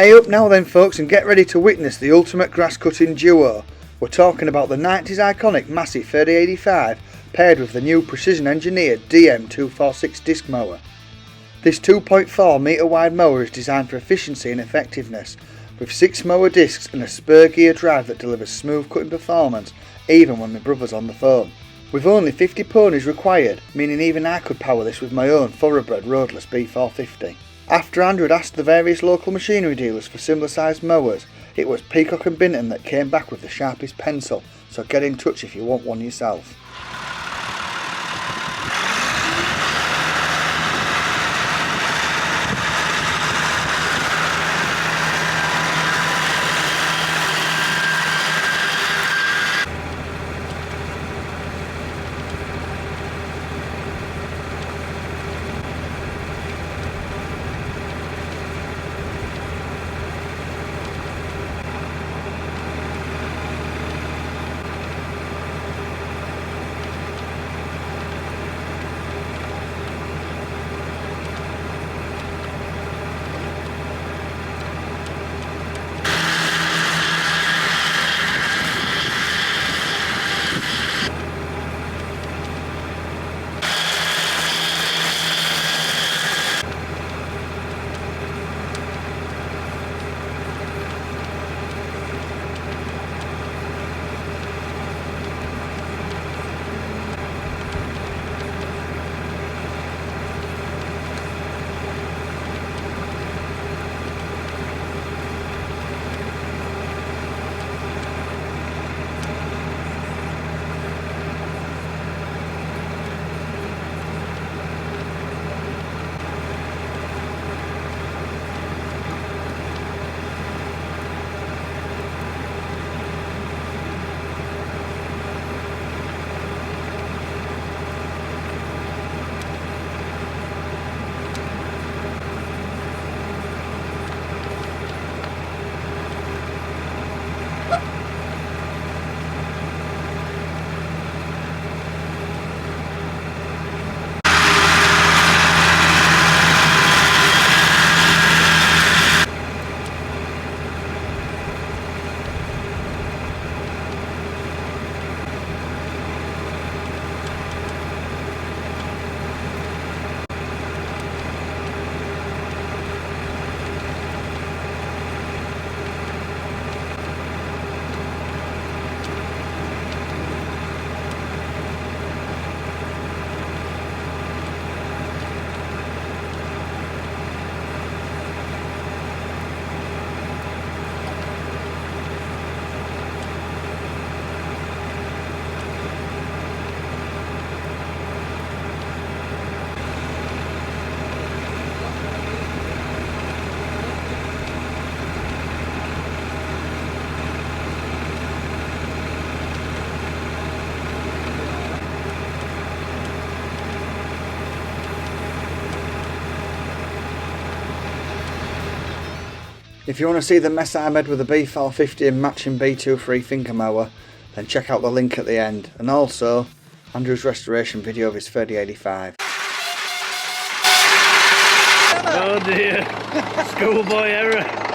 Hey up now then folks, and get ready to witness the ultimate grass cutting duo. We're talking about the 90s iconic Massey 3085 paired with the new precision engineered DM246 disc mower. This 2.4 metre wide mower is designed for efficiency and effectiveness, with 6 mower discs and a spur gear drive that delivers smooth cutting performance even when my brother's on the phone. With only 50 ponies required, meaning even I could power this with my own thoroughbred roadless B450. After Andrew had asked the various local machinery dealers for similar sized mowers, it was Peacock and Binton that came back with the sharpest pencil, so get in touch if you want one yourself. If you want to see the mess I made with the B450 and matching B23 finger mower, then check out the link at the end, and also Andrew's restoration video of his 3085. Oh dear, schoolboy error.